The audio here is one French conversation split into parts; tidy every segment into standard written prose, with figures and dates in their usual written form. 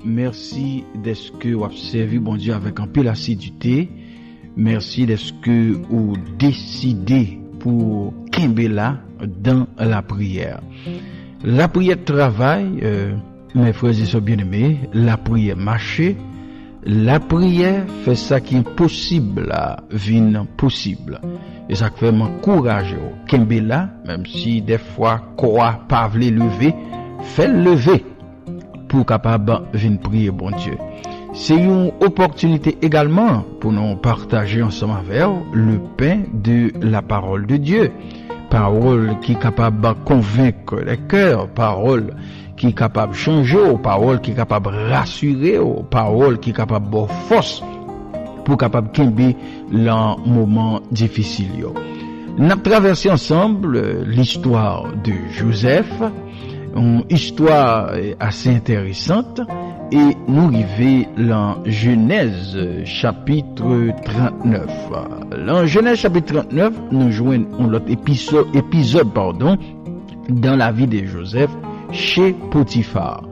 merci d'être que vous avez servi bon Dieu avec un peu l'assiduité. Merci d'être que vous décidez pour Kembe là dans la prière. La prière travail, mes frères et sœurs bien-aimés, la prière marcher. La prière fait ça qui est possible là, vient possible. Et ça fait m'encourager au Kembe là, même si des fois quoi pas vle lever, fait lever pour capable venir prier bon Dieu. C'est une opportunité également pour nous partager ensemble avec le pain de la parole de Dieu. Parole qui est capable de convaincre les cœurs, parole qui est capable de changer, parole qui est capable de rassurer, parole qui est capable de force pour capable de dans moment difficile. Nous avons traversé ensemble l'histoire de Joseph, une histoire assez intéressante, et nous arrivons dans Genèse chapitre 39. Dans Genèse chapitre 39, nous joignons l'autre épisode dans la vie de Joseph chez Potiphar.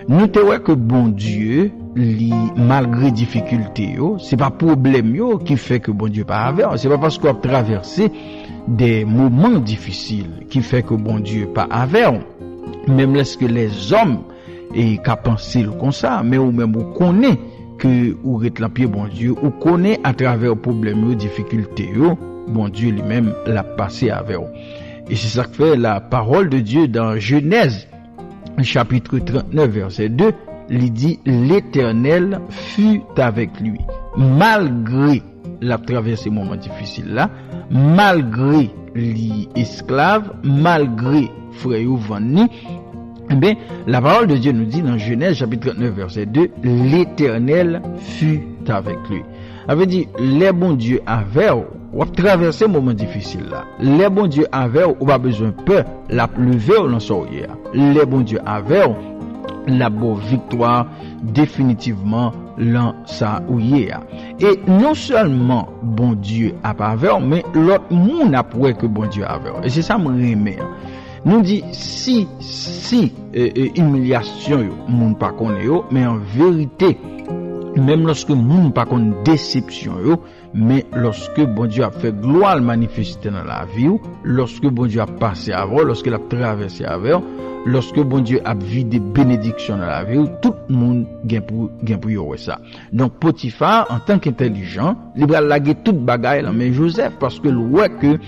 Nous voyons que bon Dieu, malgré difficulté, c'est pas problème qui fait que bon Dieu pas avec, c'est pas parce qu'on a traversé des moments difficiles qui fait que bon Dieu pas avec. Même lorsque les hommes et qu'a pensé comme ça, mais ou même ou connaît que ou rétlampier bon Dieu, ou connaît à travers problèmes ou difficultés, bon Dieu lui-même l'a passé avec. Et c'est ça que fait la parole de Dieu dans Genèse chapitre 39 verset 2, il dit l'Éternel fut avec lui malgré la traversée moment difficile là, malgré les esclaves, malgré frère Vanni. Eh bien, la parole de Dieu nous dit dans Genèse chapitre 39 verset 2, l'Éternel fut avec lui. Ça veut dire, les bons dieux avaient, ou traversé un moment difficile là. Les bons dieux avaient, ou pas besoin de peur, la lever ou l'ensoyer. Les bons dieux avaient, la bonne victoire, définitivement, dans sa ouïe. Et non seulement bon Dieu a pas avec, mais l'autre monde a prouvé que bon Dieu avait. Et c'est ça me remet. Nous dit si humiliation yo moun pas connaît yo, mais en vérité même lorsque moun pas connaît déception yo, mais lorsque bon Dieu a fait gloire manifester dans la vie ou, lorsque bon Dieu a passé avant, lorsque il a traversé avant, lorsque bon Dieu a vu des bénédictions dans la vie ou, tout le monde gagne pour yo ça. Donc Potiphar en tant qu'intelligent, il va laguer toute bagaille là mais Joseph parce que le que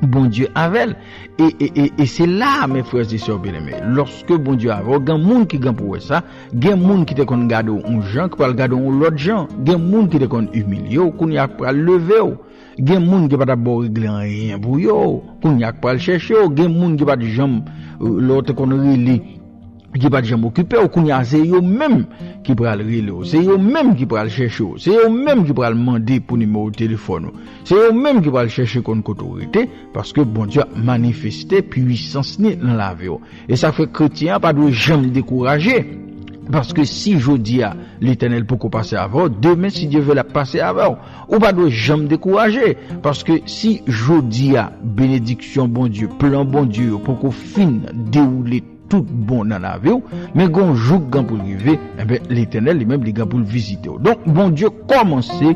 bon Dieu avec et c'est là mes frères et sœurs bien-aimés, lorsque bon Dieu avec grand monde qui gagne pour ça, grand monde qui te kon garder un gens qui va garder l'autre gens, grand monde qui te kon humilier ou qu'on y a pas lever ou, grand monde qui va d'abord régler rien pour yo, qu'on y a pas chercher ou, grand monde qui va de jambe l'autre qu'on relé qui pas jamais occupé ou qu'on y a c'est eux même qui pral relé, c'est eux même qui pral chercher, c'est eux même qui pral demander pour numéro de téléphone, c'est eux même qui pral chercher comme autorité parce que bon Dieu a manifesté puissance dans la vie. Et ça fait chrétien pas de jamais décourager. Parce que si jodi a l'Éternel peut passer avant, demain si Dieu veut la passer avant, ou pas de jamais décourager. Parce que si jodi a bénédiction bon Dieu, plan bon Dieu, pour qu'on finisse dérouler tout bon dans la vie, mais gon jour gan pour arriver, eh ben l'Éternel lui-même les gars pour le visiter. Donc bon Dieu commencer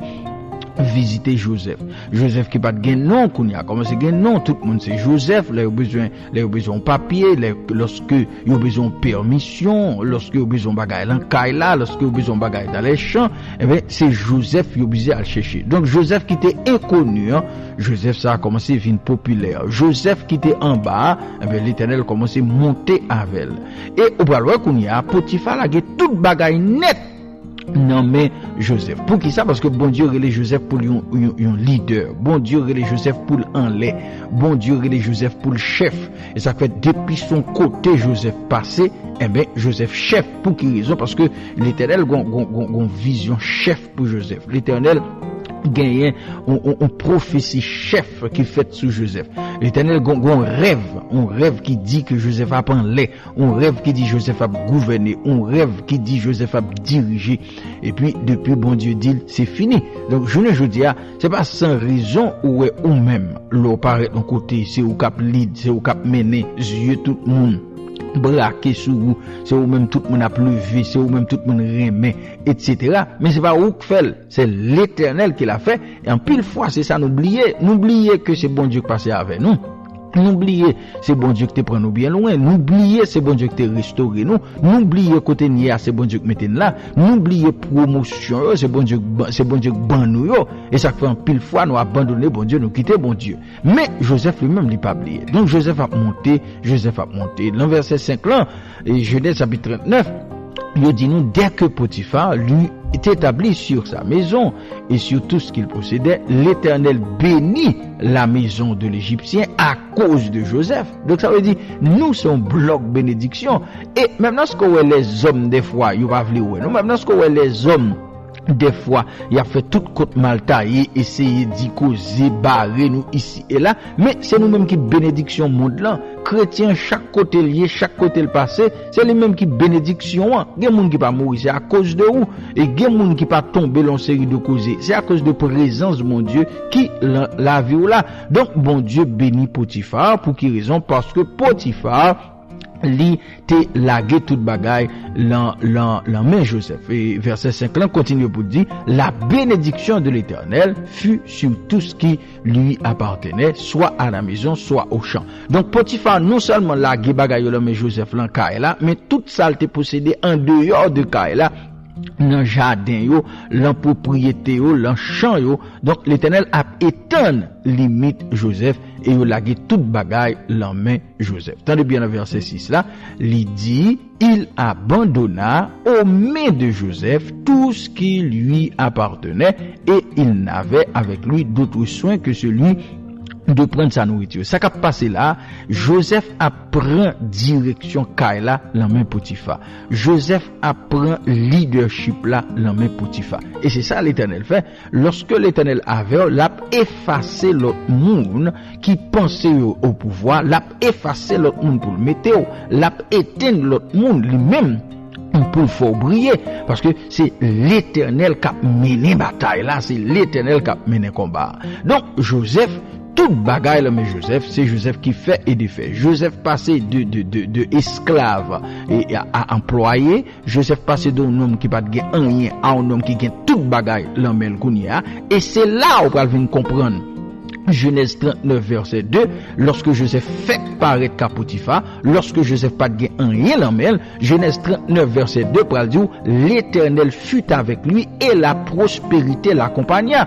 visiter Joseph. Joseph qui pas de gain non qu'on y a commencé gain non, tout le monde c'est Joseph, là il a besoin papier, lorsque il a besoin permission, lorsque il a besoin bagaille dans caille là, lorsque il a besoin bagaille dans les champs, eh ben c'est Joseph qui est obligé à le chercher. Donc Joseph qui était inconnu, Joseph ça a commencé à devenir populaire. Joseph qui était en bas, eh ben l'Éternel a commencé à monter avec elle. Et au bras qu'on y a Potiphar a toute bagaille net. Non mais Joseph. Pour qui ça? Parce que bon Dieu relève Joseph pour un leader. Bon Dieu relève Joseph pour un lait. Bon Dieu relève Joseph pour le chef. Et ça fait depuis son côté Joseph passé, eh ben Joseph chef. Pour qui raison? Parce que l'Éternel a vision chef pour Joseph. L'Éternel gagné on prophétie chef qui fait sous Joseph. L'Éternel gon rêve qui dit que Joseph a prendre lait, on rêve qui dit Joseph a gouverner, on rêve qui dit Joseph a diriger. Et puis depuis bon Dieu dit c'est fini. Donc je ne dis c'est pas sans raison ou même l'on paraît d'un côté c'est au cap lead, c'est au cap mener yeux tout le monde braqué sur vous, c'est ou même tout le monde a levé, c'est ou même tout le monde remet, etc. Mais c'est pas où que fait, c'est l'Éternel qui l'a fait. Et en pile fois, c'est ça, n'oubliez que c'est bon Dieu qui passe avec nous. N'oubliez, c'est bon Dieu qui te prend nous bien loin. N'oubliez, c'est bon Dieu qui te restaure nous. N'oubliez côté nier, c'est bon Dieu qui mette là. N'oubliez promotion, c'est bon Dieu qui ban nous yo. Et ça fait un pile fois nous abandonner bon Dieu, nous quitter bon Dieu. Mais Joseph lui-même il pas oublié. Donc Joseph a monté. Dans verset 5 là, et Genèse chapitre 39, il dit nous dès que Potiphar lui est établi sur sa maison et sur tout ce qu'il possédait, l'Éternel bénit la maison de l'Égyptien à cause de Joseph. Donc ça veut dire nous sommes bloc bénédiction. Et même dans ce que les hommes des fois ils va vouloir nous, même dans ce que les hommes des fois, il a fait tout côté mal taillé, essayer d'y causer, barrer nous ici et là, mais c'est nous-mêmes qui bénédiction monde là. Chrétien, chaque côté lié, chaque côté le passé, c'est les mêmes qui bénédiction. Il y a des gens qui pas mourir, c'est à cause de vous. Et il y a des gens qui pas tomber dans une série de causes. C'est à cause de présence de mon Dieu qui la vie là. Donc, bon Dieu bénit Potiphar, pour qui raison? Parce que Potiphar, li te lagué toute bagaille l'en main Joseph. Et verset 5 là continue pour dire la bénédiction de l'Éternel fut sur tout ce qui lui appartenait, soit à la maison, soit au champ. Donc Potiphar non seulement lagué bagaille l'en main Joseph l'en là, mais toute ça était possédé en dehors de là, dans jardin yo, dans propriété yo, dans champ yo. Donc l'Éternel a éteint limite Joseph et il a lagué toute bagaille l'en main Joseph. Tendez bien le verset 6 là, il dit il abandonna aux mains de Joseph tout ce qui lui appartenait et il n'avait avec lui d'autre soin que celui de prendre sa nourriture. Ça qui a passé là, Joseph apprend direction Kaila la main Potiphar. Joseph apprend leadership là la main Potiphar. Et c'est ça l'Éternel fait. Lorsque l'Éternel avait l'a effacé l'autre monde qui pensait au pouvoir, l'a effacé l'autre monde pour le mettre, l'a éteint l'autre monde lui-même pour le faire briller, parce que c'est l'Éternel qui a mené bataille là, c'est l'Éternel qui a mené combat. Donc Joseph, toute bagaille là, mais Joseph, c'est Joseph qui fait et défait. Joseph passé de esclave et à employé. Joseph passé d'un homme qui pas de rien à un homme qui gagne toute bagaille là, mais et c'est là où on va comprendre. Genèse 39 verset 2, lorsque Joseph fait paraître Potiphar, lorsque Joseph pas de rien l'emmène, Genèse 39 verset 2 pour dire l'Éternel fut avec lui et la prospérité l'accompagna.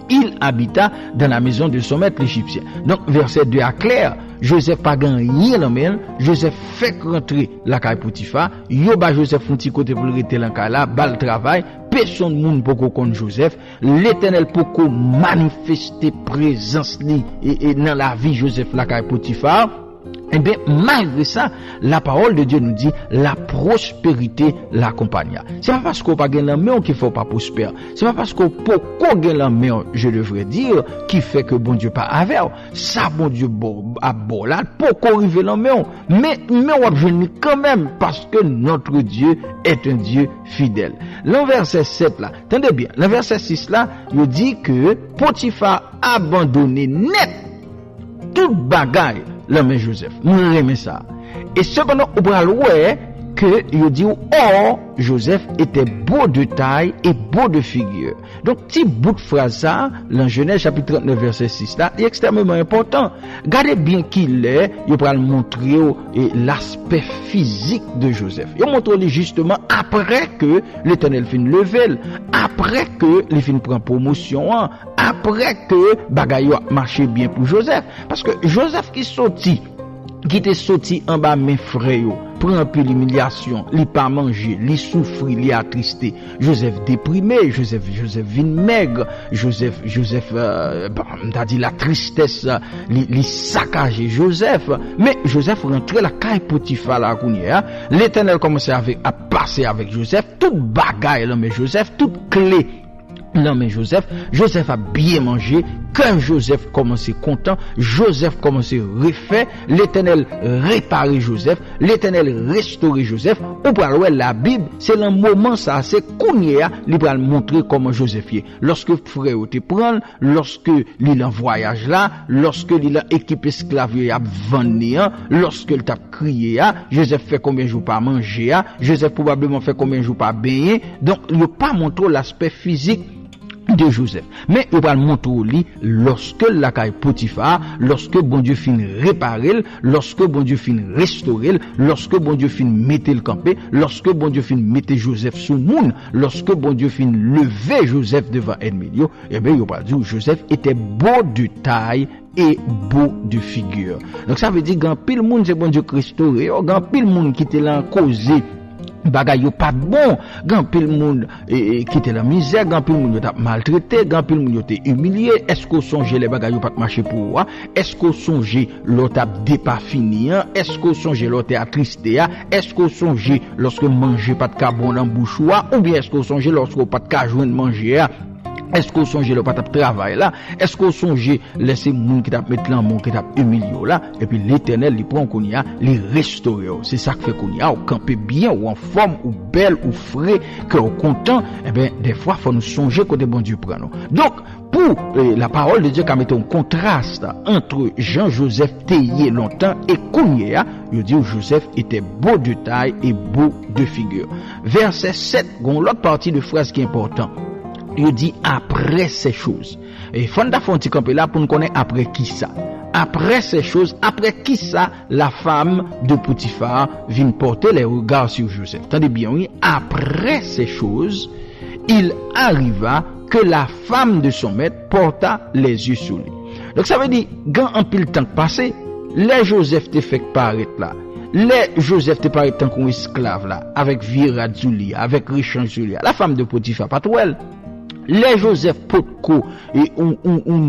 Il habita dans la maison de son maître l'Égyptien. Donc verset 2 à clair, Joseph pas rien l'emmène, Joseph fait rentrer la caille Potiphar, yo ba Joseph font petit côté pour rester dans la là, bal travail, personne monde pour connaître Joseph, l'Éternel pour manifester présence et dans la vie Joseph la caille Potiphar. Eh bien, malgré ça, la parole de Dieu nous dit la prospérité l'accompagna. C'est pas parce qu'on pas gagne la main qu'il faut pas prospérer. C'est pas parce qu'on peut gagne la main, je devrais dire, qui fait que bon Dieu pas avec. Ça, bon Dieu, à bon là, pour qu'on arrive la main. Mais on va venir quand même parce que notre Dieu est un Dieu fidèle. Le verset 7 là, attendez bien, le verset 6 là, il dit que Potiphar a abandonné net toute bagaille la main Joseph. Nous aimons ça. Et cependant, on va voir que il dit or Joseph était beau de taille et beau de figure. Donc petit bout de phrase ça dans Genèse chapitre 39 verset 6 là est extrêmement important. Regardez bien qu'il est, il va montrer l'aspect physique de Joseph. Il montre justement après que l'Éternel fin lever, après que il fin prend promotion, après que bagaille a marché bien pour Joseph, parce que Joseph qui était sorti en bas mes frères, prend un peu l'humiliation, il pas manger, il souffre, il attristé. Joseph déprimé, Joseph vin maigre, Joseph t'as dit la tristesse, il saccagé Joseph. Mais Joseph rentrait la caille Potiphar la kounia. L'Éternel commençait à passer avec Joseph, toute bagaille là, mais Joseph, toute clé Non mais Joseph a bien mangé, quand Joseph commençait content, Joseph commençait refait, l'Éternel réparait Joseph, l'Éternel restaurait Joseph. Ou pour la Bible, c'est le moment ça, c'est Kounia, il va montrer comment Joseph est. Lorsque frère te prend, lorsque il en voyage là, lorsque il a équipé esclave à vendre, lorsque il t'a crié, Joseph fait combien de jours pas manger, Joseph probablement fait combien de jours pas baigner. Donc il n'a pas montré l'aspect physique de Joseph. Mais il va montrer lorsque la caille Potiphar, lorsque bon Dieu fin réparer, lorsque bon Dieu fin restaurer, lorsque bon Dieu fin mettre le campé, lorsque bon Dieu fin mettre Joseph sous moun, lorsque bon Dieu fin lever Joseph devant ennemi, et bien il va dire Joseph était beau de taille et beau de figure. Donc ça veut dire grand pile monde c'est bon Dieu restauré, grand pile monde qui était là causé bagay yo pas bon, grand pile monde qui était la misère, grand pile monde yo t'a maltraité, grand pile monde yo t'a humilié. Est-ce qu'on songe les bagay yo pas marcher pour moi? Est-ce qu'on songe l'autre a dépas fini? Est-ce qu'on songe l'autre a attristé? Est-ce qu'on songe lorsque manger pas de carbone dans bouche ou bien est-ce qu'on songe lorsque pas de ca joindre manger? Est-ce qu'on songe le pas de travail là? Est-ce qu'on songe laisser moun qui t'a mettre l'amour qui t'a humilié là? Et puis l'Éternel il prend qu'on y a, il restaure. C'est ça que fait qu'on y a, ou camper bien, ou en forme, ou belle, ou frais, que ou content. Eh bien, des fois, faut nous songer côté bon Dieu prend nous. Donc, pour la parole de Dieu qui a mis un contraste entre Jean-Joseph Théier longtemps et Kounia, il dit que Joseph était beau de taille et beau de figure. Verset 7, l'autre partie de phrase qui est important. Il dit après ces choses. Et Fonda Fonti Campé là pour nous connaître après qui ça. Après ces choses, après qui ça, la femme de Potiphar vient porter les regards sur Joseph. Attendez bien, oui. Après ces choses, il arriva que la femme de son maître porta les yeux sur lui. Donc ça veut dire, quand un pile temps passé, les Joseph te fait paraître là. Les Joseph te paraît tant qu'un esclave là, avec Vira Zulia, avec Richard Zulia, la femme de Potiphar, pas trop elle. Les Joseph Potko et un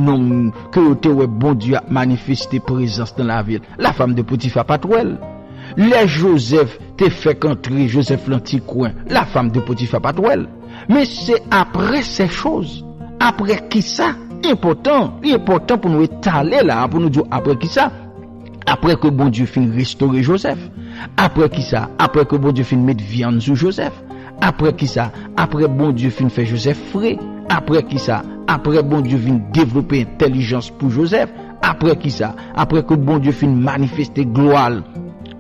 homme que te bon Dieu a manifesté présence dans la ville. La femme de Potiphar pas trop elle. Les Joseph te fait entrer Joseph l'anticoin. La femme de Potiphar pas trop elle. Mais c'est après ces choses. Après qui ça? Important pour nous étaler là, pour nous dire après qui ça? Après que bon Dieu fin restaurer Joseph. Après qui ça? Après que bon Dieu fin mettre viande sur Joseph. Après qui ça? Après bon Dieu fin fait Joseph frais. Après qui ça? Après bon Dieu fin développer intelligence pour Joseph. Après qui ça? Après que bon Dieu fin manifester gloire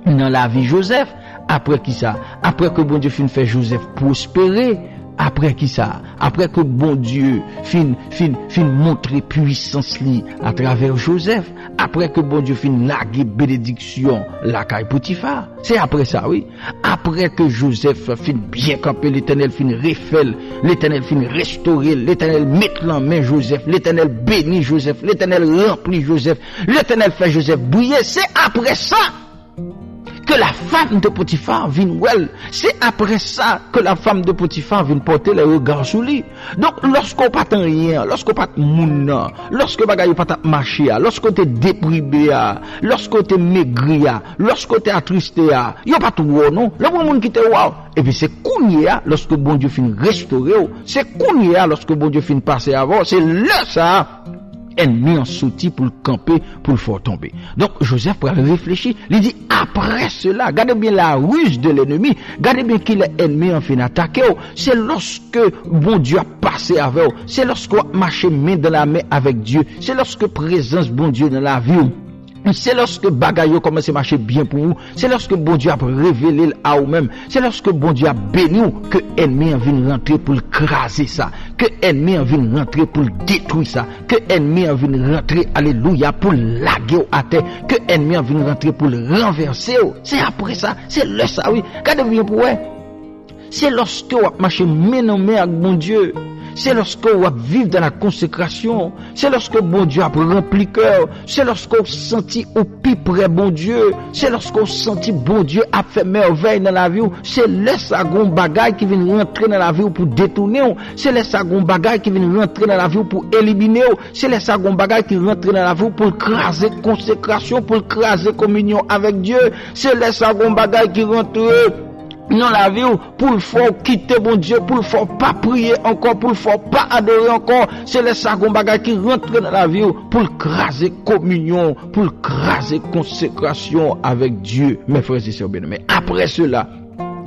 dans la vie Joseph. Après qui ça? Après que bon Dieu fin fait Joseph prospérer. Après qui ça? Après que bon Dieu fin montrer puissance li à travers Joseph. Après que bon Dieu fin laguer bénédiction la caille Potiphar. C'est après ça, oui. Après que Joseph fin bien camper, l'Éternel fin refait, l'Éternel fin restaurer, l'Éternel met en main Joseph, l'Éternel bénit Joseph, l'Éternel remplit Joseph, l'Éternel fait Joseph briller. C'est après ça que la femme de Potiphar vient well. C'est après ça que la femme de Potiphar vient porter les regards sur lui. Donc, lorsqu'on pas rien, lorsqu'on pas moun, lorsque bagay pas marché, lorsqu'on t'es déprimé, lorsqu'on t'es maigri, lorsqu'on t'es attristé, y a pas tout non. Le monde qui te wow. Et puis c'est Kounia lorsque bon Dieu finit restaurer, c'est Kounia lorsque bon Dieu finit passer avant, c'est là ça. Ennemi en souti pour le camper, pour le faire tomber. Donc, Joseph pour réfléchir, il dit, après cela, gardez bien la ruse de l'ennemi, gardez bien qu'il est ennemi en fin d'attaquer, c'est lorsque bon Dieu a passé avec vous, c'est lorsque vous marchez main dans la main avec Dieu, c'est lorsque présence bon Dieu dans la vie, c'est lorsque bagaille commence à marcher bien pour vous, c'est lorsque bon Dieu a révélé à vous-même, c'est lorsque bon Dieu a béni que ennemi vient rentrer pour craser ça, que ennemi vient rentrer pour détruire ça, que ennemi vient rentrer, alléluia, pour laguer à terre, que ennemi vient rentrer pour renverser. C'est après ça, c'est le ça, oui. Regardez bien pour vous. C'est lorsque vous marchez main en main avec bon Dieu. C'est lorsque vous vivez dans la consécration. C'est lorsque bon Dieu a rempli cœur. C'est lorsque vous sentez au plus près bon Dieu. C'est lorsque vous sentez bon Dieu a fait merveille dans la vie. C'est le second bagage qui vient rentrer dans la vie pour détourner. C'est le second bagage qui vient rentrer dans la vie pour éliminer. C'est le second bagage qui rentre dans la vie pour craser consécration, pour craser communion avec Dieu. C'est le second bagage qui rentre non la vie pour le faire quitter bon Dieu, pour le faire pas prier encore, pour le faire pas adorer encore, c'est les sagon bagay qui rentre dans la vie pour le craser communion, pour le craser consécration avec Dieu, mes frères et sœurs bien-aimés. Après cela,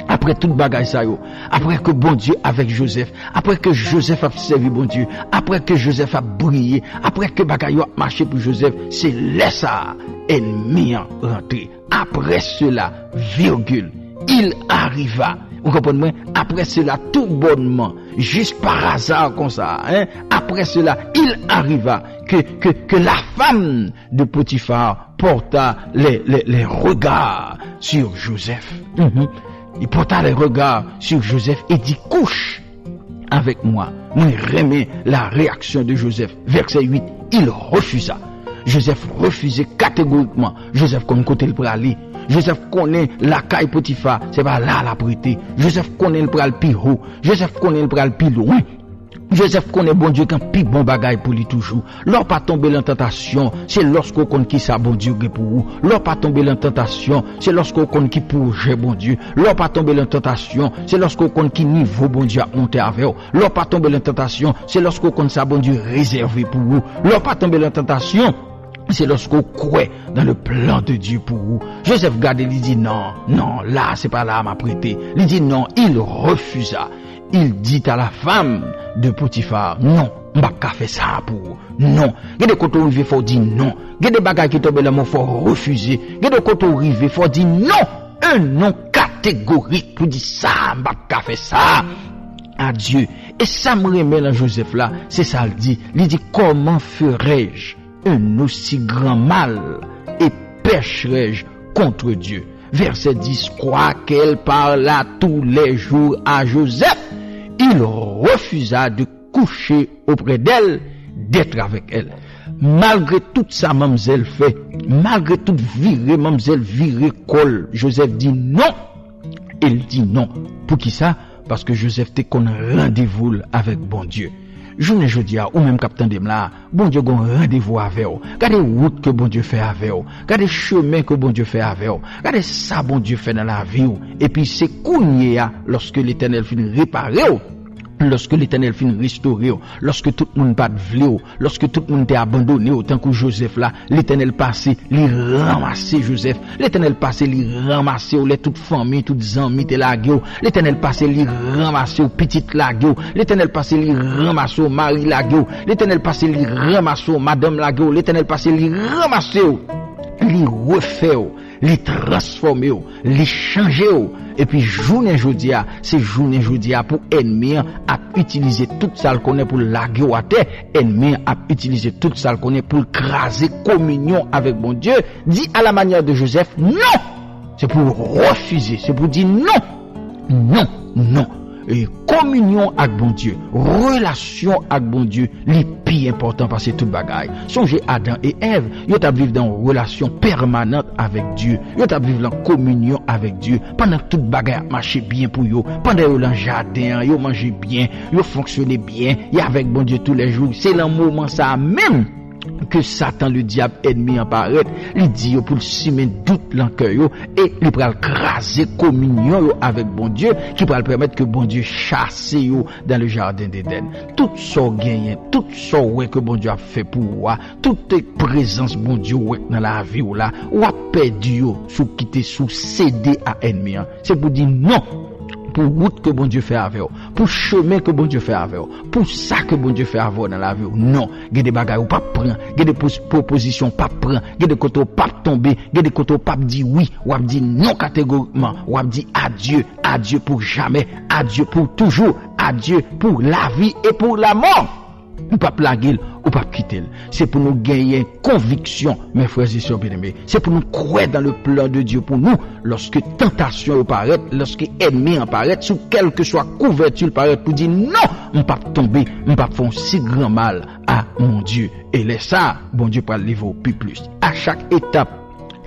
après toute bagaille ça yo, après que bon Dieu avec Joseph, après que Joseph a servi bon Dieu, après que Joseph a brillé, après que bagaille a marché pour Joseph, c'est là ça ennemi rentré. Après cela, virgule, il arriva. Vous comprenez? Après cela, tout bonnement, juste par hasard comme ça, hein? Après cela, il arriva que la femme de Potiphar porta les regards sur Joseph. Il porta les regards sur Joseph et dit, couche avec moi. Moi, remets la réaction de Joseph. Verset 8, il refusa. Joseph refusait catégoriquement. Joseph comme côté le aller. Joseph connaît la caille Potiphar, c'est pas là la prêter. Joseph connaît le pral pi haut. Joseph connaît le pral pi loin. Joseph connaît bon Dieu quand pi bon bagaille pour lui toujours. L'or pas tomber dans tentation, c'est lorsqu'on connaît qui ça bon Dieu pour vous. L'or pas tomber dans tentation, c'est lorsqu'on connaît qui pour bon Dieu. L'or pas tomber dans tentation, c'est lorsqu'on connaît qui niveau bon Dieu a monté avec vous. L'or pas tomber dans tentation, c'est lorsqu'on connaît ça bon Dieu réservé pour vous. L'or pas tomber dans tentation, c'est lorsqu'on croit dans le plan de Dieu pour vous. Joseph garde, il dit non, là c'est pas là m'a prêté. Il dit non, il refusa. Il dit à la femme de Potiphar, non, m'a pas fait ça pour vous. Non. Il y a des côtés où il faut dire non. Il y a des bagages qui tombent là, il faut refuser. Il y a des côtés où il faut dire non. Un non catégorique pour dire ça, m'a pas fait ça. À Dieu. Et ça me remet dans Joseph là, c'est ça il dit. Il dit comment ferais-je un aussi grand mal et pécherai-je contre Dieu. Verset 10, croit qu'elle parla tous les jours à Joseph. Il refusa de coucher auprès d'elle, d'être avec elle. Malgré tout ça, mademoiselle fait, malgré tout mademoiselle viré col, Joseph dit non. Il dit non. Pour qui ça? Parce que Joseph était qu'on rendez-vous avec bon Dieu. Journée jodia ou même capitaine de là, bon Dieu gon rendez-vous avec vous. Regardez route que bon Dieu fait avec vous. Regardez chemin que bon Dieu fait avec vous. Regardez ça bon Dieu fait dans la vie. Et puis c'est kounya lorsque l'Éternel finit réparer. Lorsque l'Éternel finit restaurer, lorsque tout le monde pas vle, lorsque tout le monde est abandonné, autant que Joseph là, l'Éternel passé, li ramasser Joseph, l'Éternel passé, li ramasser les toute famille, toutes amis te lagué, l'Éternel passé, li ramasser petite lagué, l'Éternel passé, li ramasser mari lagué, l'Éternel passé, li ramasser madame lagué, l'Éternel passé, li ramasser, li refait, li transformer, li changer. Et puis journée jodia, c'est journée jodia pour ennemi à utiliser tout ça le connaît pour laguer à terre, ennemi à utiliser tout ça le connaît pour craser communion avec bon Dieu, dit à la manière de Joseph, non! C'est pour refuser, c'est pour dire non. Et communion avec bon Dieu, relation avec bon Dieu, les plus important parce que tout bagaille. Songez Adam et Ève, ils ont vivre dans une relation permanente avec Dieu. Ils ont vivre en communion avec Dieu. Pendant que tout bagaille marchait bien pour eux, pendant qu'ils dans le jardin, ils mangeaient bien, ils fonctionnaient bien, ils avec bon Dieu tous les jours. C'est le moment ça même que Satan, le diable ennemi apparaît, il dit pour le semer doute dans le cœur et il va craser communion avec bon Dieu qui va permettre que bon Dieu chasse dans le jardin d'Éden. Tout ça gagne, tout ça que bon Dieu a fait pour vous, toute présence bon Dieu dans la vie ou là, ou a perdu sous quitter sous céder à ennemi. C'est pour dire non. Pour route que bon Dieu fait avec vous, pour chemin que bon Dieu fait avec vous, pour ça que bon Dieu fait avec vous dans la vie. Non, il y a des bagages ou pas prendre, il y a des propositions pas prendre, il y a des côtés pas tomber, il y a des côtés pas dire oui, ou dire non catégoriquement, ou dire adieu pour jamais, adieu pour toujours, adieu pour la vie et pour la mort. Ou pas plaguer ou pas quitter. C'est pour nous gagner conviction, mes frères et sœurs bien-aimés. C'est pour nous croire dans le plan de Dieu pour nous. Lorsque tentation apparaît, lorsque ennemi apparaît, sous quelle que soit couverture apparaît, pour dire non, on pas tomber, on pas faire si grand mal à mon Dieu. Et laisse ça, bon Dieu pour le livrer plus. À chaque étape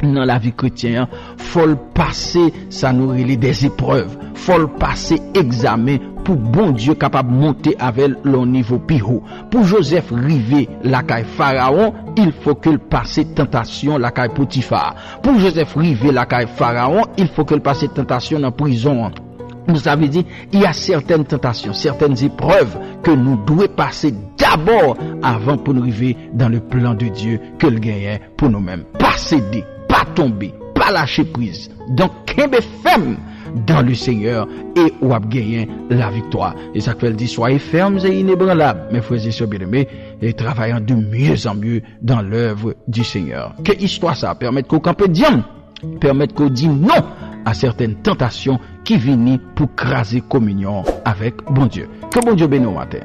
dans la vie chrétienne, faut le passer, ça nous relève des épreuves, faut le passer examen pour bon Dieu capable de monter avec le niveau plus haut. Pour Joseph river la caille Pharaon, il faut qu'il passe tentation la caille Potiphar. Pour Joseph river la caille Pharaon, il faut qu'il passe tentation dans prison. Nous avons dit, il y a certaines tentations, certaines épreuves que nous devons passer d'abord avant pour nous arriver dans le plan de Dieu que le gagne pour nous-mêmes. Pas céder, pas tomber, pas lâcher prise. Donc, qu'est-ce ferme dans le Seigneur et ou gagner la victoire. Et ça fait dit, soyez fermes et inébranlables, mes frères et sœurs bien-aimés, et travaillant de mieux en mieux dans l'œuvre du Seigneur. Que histoire ça permet qu'on campe diam, permet qu'on dit non à certaines tentations qui viennent pour craser communion avec bon Dieu. Que bon Dieu bénisse au matin.